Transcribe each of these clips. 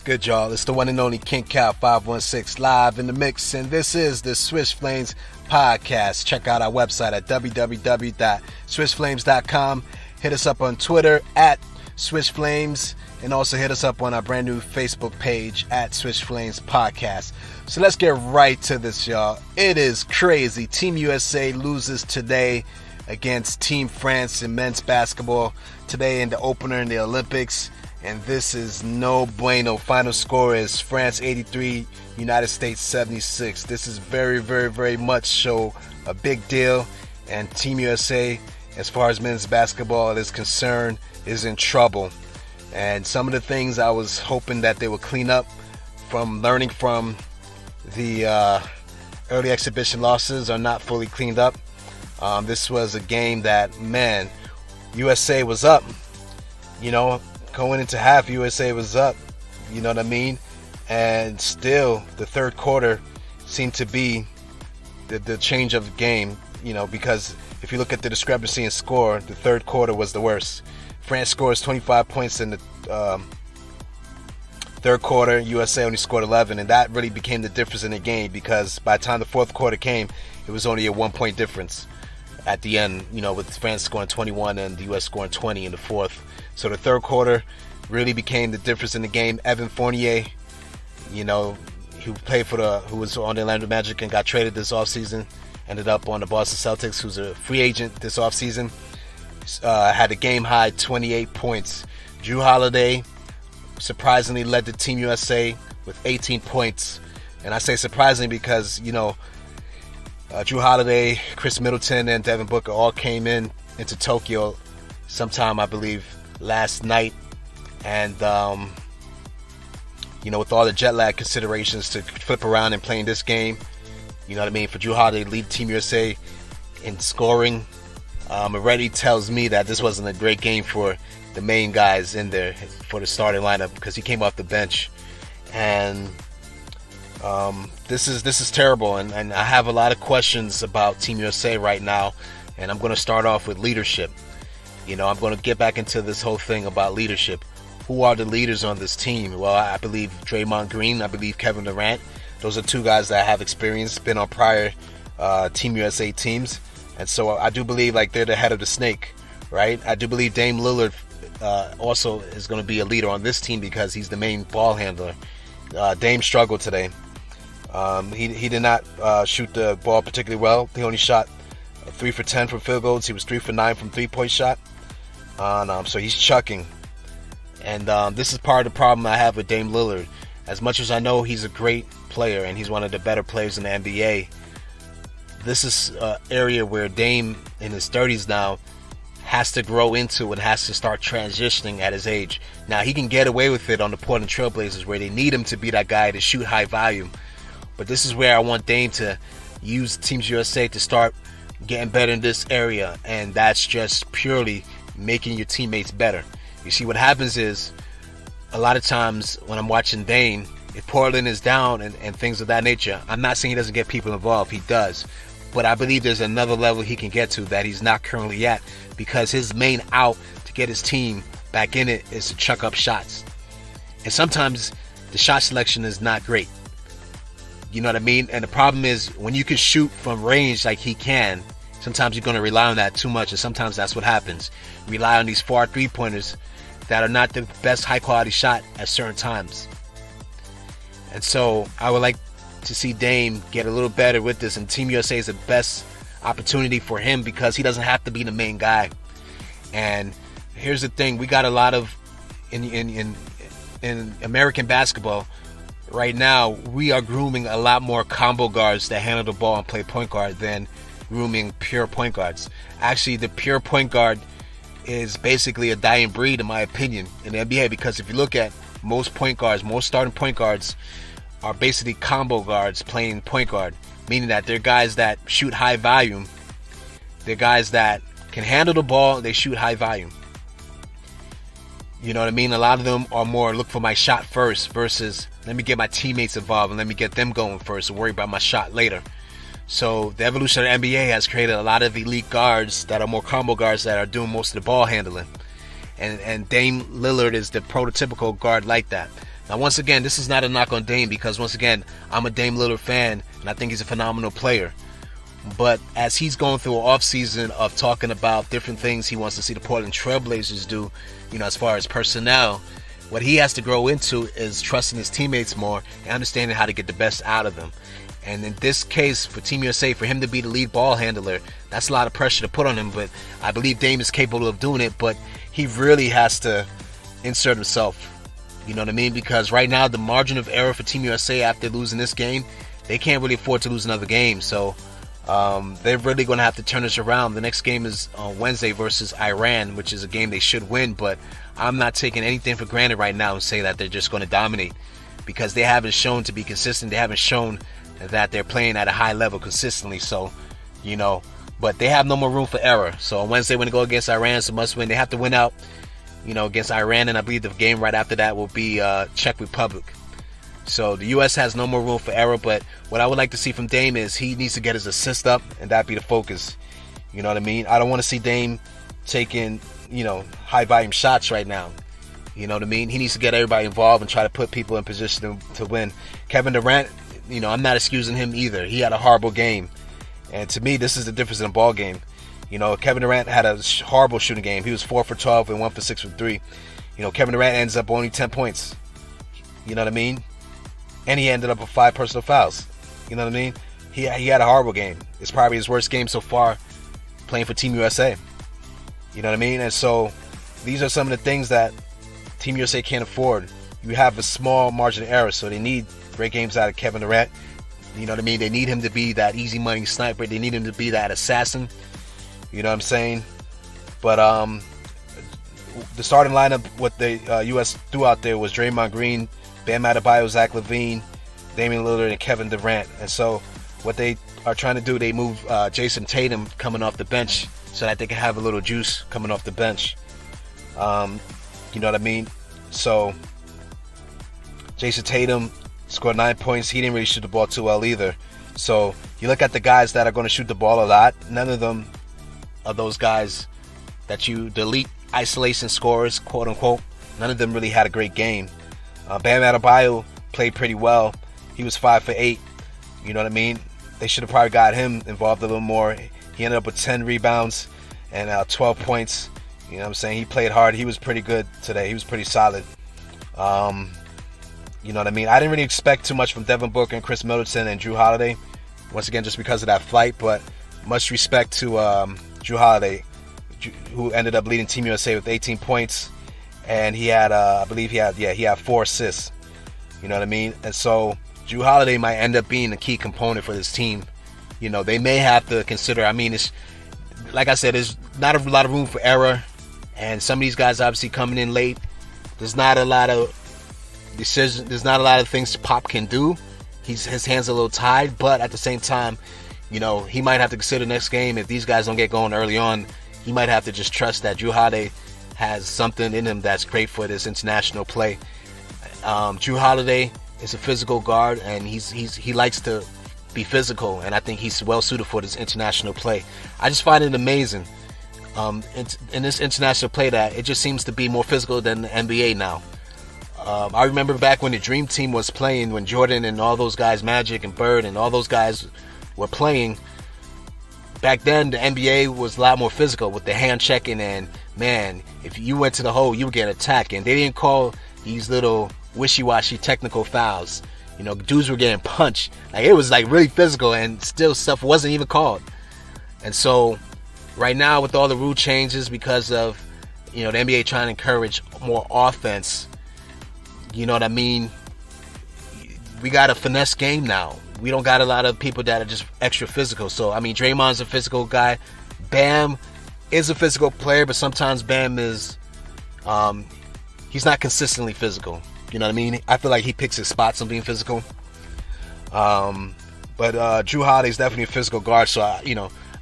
What's good, y'all? It's the one and only King Cow 516 live in the mix, and this is the Swish Flames podcast. Check out our website at www.swishflames.com. Hit us up on Twitter at Swish Flames, and also hit us up on our brand new Facebook page at Swish Flames Podcast. So let's get right to this, y'all. It is crazy. Team USA loses today against Team France in men's basketball today in the opener in the Olympics. And this is no bueno. Final score is France 83, United States 76. This is very, very, very much so a big deal. And Team USA, as far as men's basketball is concerned, is in trouble. And some of the things I was hoping that they would clean up from learning from the early exhibition losses are not fully cleaned up. This was a game that, man, USA was up, going into half, USA was up, you know what I mean? And still, the third quarter seemed to be the change of the game, because if you look at the discrepancy in score, the third quarter was the worst. France scores 25 points in the third quarter. USA only scored 11, and that really became the difference in the game, because by the time the fourth quarter came, it was only a 1-point difference at the end, with France scoring 21 and the US scoring 20 in the fourth. So the third quarter really became the difference in the game. Evan Fournier, who was on the Orlando Magic and got traded this offseason, ended up on the Boston Celtics, who's a free agent this offseason, had a game-high 28 points. Drew Holiday surprisingly led the Team USA with 18 points. And I say surprisingly because, Drew Holiday, Chris Middleton, and Devin Booker all came into Tokyo sometime, I believe, last night. And, with all the jet lag considerations to flip around and play in this game, for Drew Holiday to lead Team USA in scoring, already tells me that this wasn't a great game for the main guys in there for the starting lineup, because he came off the bench. And this is terrible, and I have a lot of questions about Team USA right now, and I'm going to start off with leadership. I'm going to get back into this whole thing about leadership. Who are the leaders on this team? Well, I believe Draymond Green, I believe Kevin Durant. Those are two guys that have experience, been on prior Team USA teams, and so I do believe they're the head of the snake, right? I do believe Dame Lillard also is going to be a leader on this team because he's the main ball handler. Dame struggled today. He did not shoot the ball particularly well. He only shot 3 for 10 from field goals. He was 3 for 9 from three-point shot. So he's chucking. And this is part of the problem I have with Dame Lillard. As much as I know he's a great player and he's one of the better players in the NBA, this is an area where Dame, in his 30s now, has to grow into and has to start transitioning at his age. Now, he can get away with it on the Portland Trailblazers, where they need him to be that guy to shoot high volume. But this is where I want Dame to use Teams USA to start getting better in this area, and that's just purely making your teammates better. You see, what happens is, a lot of times when I'm watching Dame, if Portland is down and things of that nature, I'm not saying he doesn't get people involved, he does. But I believe there's another level he can get to that he's not currently at, because his main out to get his team back in it is to chuck up shots. And sometimes the shot selection is not great. You know what I mean? And the problem is, when you can shoot from range like he can, sometimes you're going to rely on that too much, and sometimes that's what happens. Rely on these far three-pointers that are not the best high-quality shot at certain times. And so I would like to see Dame get a little better with this, and Team USA is the best opportunity for him because he doesn't have to be the main guy. And here's the thing, we got a lot of in American basketball right now, we are grooming a lot more combo guards that handle the ball and play point guard than grooming pure point guards. Actually, the pure point guard is basically a dying breed, in my opinion, in the NBA, because if you look at most point guards, most starting point guards are basically combo guards playing point guard, meaning that they're guys that shoot high volume. They're guys that can handle the ball, they shoot high volume. You know what I mean? A lot of them are more look for my shot first versus let me get my teammates involved and let me get them going first and worry about my shot later. So the evolution of the NBA has created a lot of elite guards that are more combo guards that are doing most of the ball handling. And Dame Lillard is the prototypical guard like that. Now, once again, this is not a knock on Dame, because once again, I'm a Dame Lillard fan, and I think he's a phenomenal player. But as he's going through an offseason of talking about different things he wants to see the Portland Trailblazers do, as far as personnel, what he has to grow into is trusting his teammates more and understanding how to get the best out of them. And in this case, for Team USA, for him to be the lead ball handler, that's a lot of pressure to put on him. But I believe Dame is capable of doing it, but he really has to insert himself. You know what I mean? Because right now, the margin of error for Team USA after losing this game, they can't really afford to lose another game. So they're really going to have to turn this around. The next game is on Wednesday versus Iran, which is a game they should win. But I'm not taking anything for granted right now and say that they're just going to dominate, because they haven't shown to be consistent. They haven't shown that they're playing at a high level consistently. So, but they have no more room for error. So on Wednesday, when they go against Iran, it's a must win. They have to win out, against Iran. And I believe the game right after that will be Czech Republic. So the U.S. has no more room for error. But what I would like to see from Dame is he needs to get his assist up, and that be the focus. You know what I mean? I don't want to see Dame taking, high volume shots right now. You know what I mean? He needs to get everybody involved and try to put people in position to win. Kevin Durant, I'm not excusing him either. He had a horrible game. And to me, this is the difference in a ball game. Kevin Durant had a horrible shooting game. He was 4 for 12 and 1 for 6 for 3. Kevin Durant ends up only 10 points. You know what I mean? And he ended up with 5 personal fouls. You know what I mean? He had a horrible game. It's probably his worst game so far playing for Team USA. You know what I mean? And so these are some of the things that Team USA can't afford. You have a small margin of error, so they need great games out of Kevin Durant. You know what I mean? They need him to be that easy money sniper. They need him to be that assassin. You know what I'm saying? But the starting lineup, what the U.S. threw out there was Draymond Green, Bam Adebayo, Zach LaVine, Damian Lillard, and Kevin Durant. And so what they are trying to do, they move Jason Tatum coming off the bench so that they can have a little juice coming off the bench. You know what I mean? So Jason Tatum scored 9 points. He didn't really shoot the ball too well either. So you look at the guys that are going to shoot the ball a lot. None of them are those guys that the elite isolation scorers, quote unquote. None of them really had a great game. Bam Adebayo played pretty well. He was 5 for 8. You know what I mean? They should have probably got him involved a little more. He ended up with 10 rebounds and 12 points. You know what I'm saying? He played hard. He was pretty good today. He was pretty solid. You know what I mean? I didn't really expect too much from Devin Booker and Chris Middleton and Drew Holiday. Once again, just because of that flight. But much respect to Drew Holiday, who ended up leading Team USA with 18 points. And he had, I believe he had 4 assists. You know what I mean? And so Drew Holiday might end up being a key component for this team. They may have to consider, it's, like I said, there's not a lot of room for error. And some of these guys obviously coming in late. There's not a lot of decisions. There's not a lot of things Pop can do. His hands are a little tied. But at the same time, he might have to consider next game, if these guys don't get going early on, he might have to just trust that Drew Holiday has something in him that's great for this international play. Drew Holiday is a physical guard, and he likes to be physical, and I think he's well suited for this international play. I just find it amazing in this international play that it just seems to be more physical than the NBA now. I remember back when the Dream Team was playing, when Jordan and all those guys, Magic and Bird and all those guys were playing. Back then, the NBA was a lot more physical with the hand checking, and man, if you went to the hole, you would get attacked, and they didn't call these little wishy-washy technical fouls. Dudes were getting punched. It was really physical, and still stuff wasn't even called. And so right now, with all the rule changes, because of the NBA trying to encourage more offense, you know what I mean? We got a finesse game now. We don't got a lot of people that are just extra physical. So, Draymond's a physical guy. Bam is a physical player, but sometimes Bam is, he's not consistently physical. You know what I mean? I feel like he picks his spots on being physical. But Drew Holiday's definitely a physical guard. So,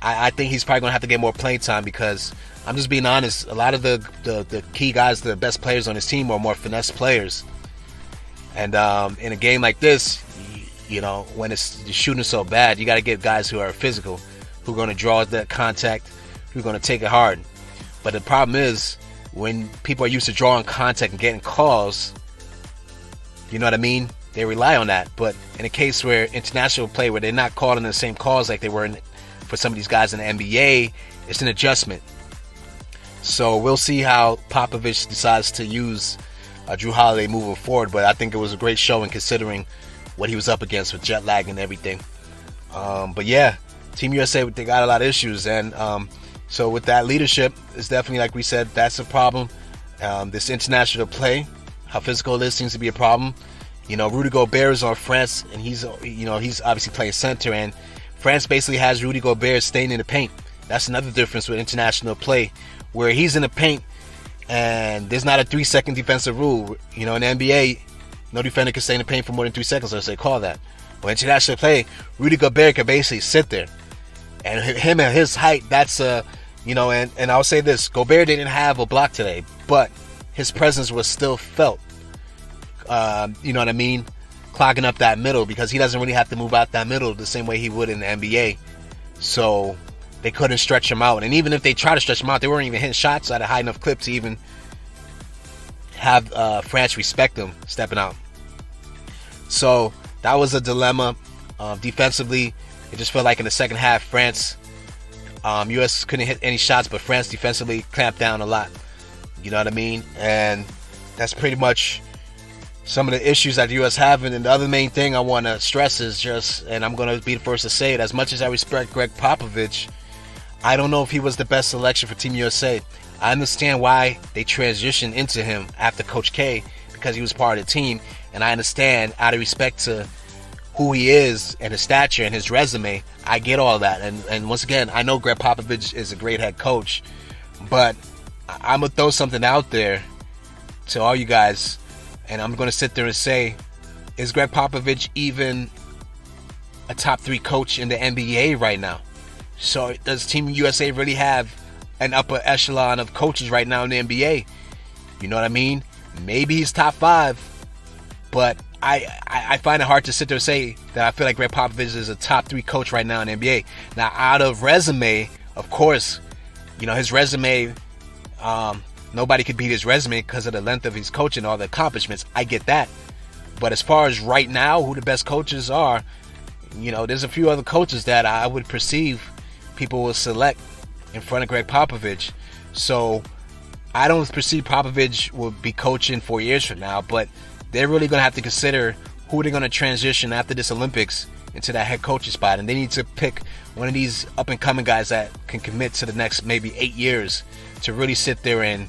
I think he's probably going to have to get more playing time, because I'm just being honest. A lot of the key guys, the best players on his team, are more finesse players. And in a game like this, when it's shooting so bad, you got to get guys who are physical, who are going to draw that contact, who are going to take it hard. But the problem is, when people are used to drawing contact and getting calls, You know what I mean? They rely on that. But in a case where international play, where they're not calling the same calls like they were for some of these guys in the NBA, it's an adjustment. So we'll see how Popovich decides to use Jrue Holiday moving forward. But I think it was a great showing considering what he was up against with jet lag and everything. But yeah, Team USA, they got a lot of issues. And so with that leadership, it's definitely, like we said, that's a problem. This international play, how physical it is, seems to be a problem. You know, Rudy Gobert is on France, and he's obviously playing center, and France basically has Rudy Gobert staying in the paint. That's another difference with international play, where he's in the paint, and there's not a 3-second defensive rule. You know, in the NBA, no defender can stay in the paint for more than 3 seconds, unless they call that. But international play, Rudy Gobert can basically sit there, and him at his height, that's and I'll say this: Gobert didn't have a block today, but his presence was still felt. You know what I mean? Clogging up that middle, because he doesn't really have to move out that middle the same way he would in the NBA. So they couldn't stretch him out. And even if they try to stretch him out, they weren't even hitting shots at a high enough clip to even have France respect him stepping out. So that was a dilemma. Defensively, it just felt like in the second half, France, US couldn't hit any shots, but France defensively clamped down a lot. You know what I mean? And that's pretty much some of the issues that the U.S. have. And the other main thing I want to stress is just, and I'm going to be the first to say it, as much as I respect Greg Popovich, I don't know if he was the best selection for Team USA. I understand why they transitioned into him after Coach K, because he was part of the team. And I understand, out of respect to who he is and his stature and his resume, I get all that. And once again, I know Greg Popovich is a great head coach, but I'm going to throw something out there to all you guys. And I'm going to sit there and say, is Greg Popovich even a top 3 coach in the NBA right now? So does Team USA really have an upper echelon of coaches right now in the NBA? You know what I mean? Maybe he's top 5, but I find it hard to sit there and say that I feel like Greg Popovich is a top 3 coach right now in the NBA. Now, out of resume, of course, you know, his resume, nobody could beat his resume because of the length of his coaching and all the accomplishments. I get that. But as far as right now, who the best coaches are, you know, there's a few other coaches that I would perceive people will select in front of Greg Popovich. So I don't perceive Popovich will be coaching 4 years from now, but they're really going to have to consider who they're going to transition after this Olympics into that head coaching spot. And they need to pick one of these up-and-coming guys that can commit to the next maybe 8 years to really sit there and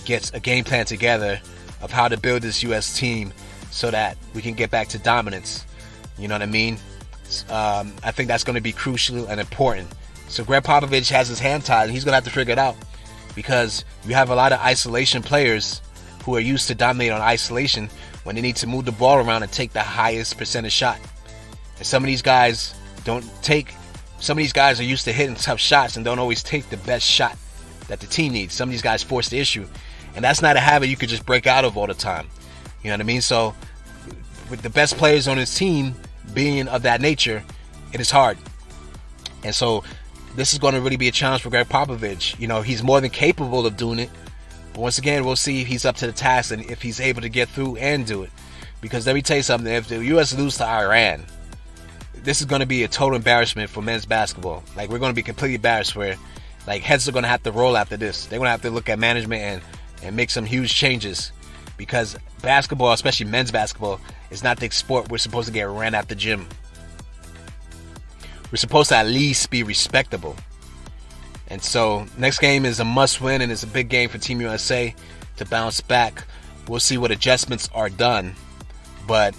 get a game plan together of how to build this U.S. team so that we can get back to dominance. You know what I mean? I think that's going to be crucial and important. So Greg Popovich has his hand tied, and he's going to have to figure it out, because you have a lot of isolation players who are used to dominate on isolation when they need to move the ball around and take the highest percentage shot. And some of these guys are used to hitting tough shots and don't always take the best shot that the team needs. Some of these guys force the issue, and that's not a habit you could just break out of all the time. You know what I mean? So with the best players on his team being of that nature, it is hard. And so this is going to really be a challenge for Greg Popovich. You know, he's more than capable of doing it. But once again, we'll see if he's up to the task and if he's able to get through and do it. Because let me tell you something, if the U.S. lose to Iran, this is going to be a total embarrassment for men's basketball. Like, we're going to be completely embarrassed, where like heads are going to have to roll after this. They're going to have to look at management and make some huge changes, because basketball, especially men's basketball, is not the sport we're supposed to get ran at the gym. We're supposed to at least be respectable. And so next game is a must win, and it's a big game for Team USA to bounce back. We'll see what adjustments are done. But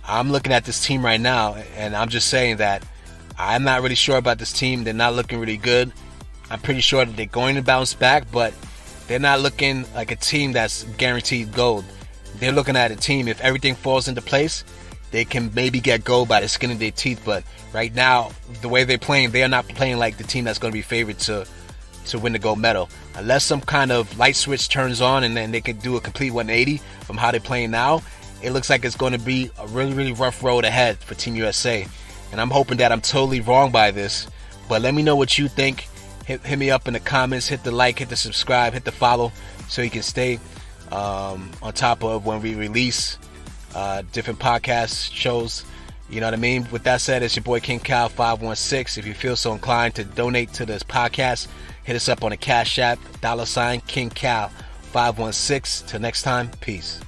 I'm looking at this team right now, and I'm just saying that I'm not really sure about this team. They're not looking really good. I'm pretty sure that they're going to bounce back, but they're not looking like a team that's guaranteed gold. They're looking at a team, if everything falls into place, they can maybe get gold by the skin of their teeth. But right now, the way they're playing, they are not playing like the team that's going to be favored to win the gold medal. Unless some kind of light switch turns on and then they can do a complete 180 from how they're playing now, it looks like it's going to be a really, really rough road ahead for Team USA. And I'm hoping that I'm totally wrong by this. But let me know what you think. Hit me up in the comments. Hit the like, hit the subscribe, hit the follow, so you can stay on top of when we release different podcast shows. You know what I mean? With that said, it's your boy King Cal 516. If you feel so inclined to donate to this podcast, hit us up on the Cash App, $King Cal 516. Till next time, peace.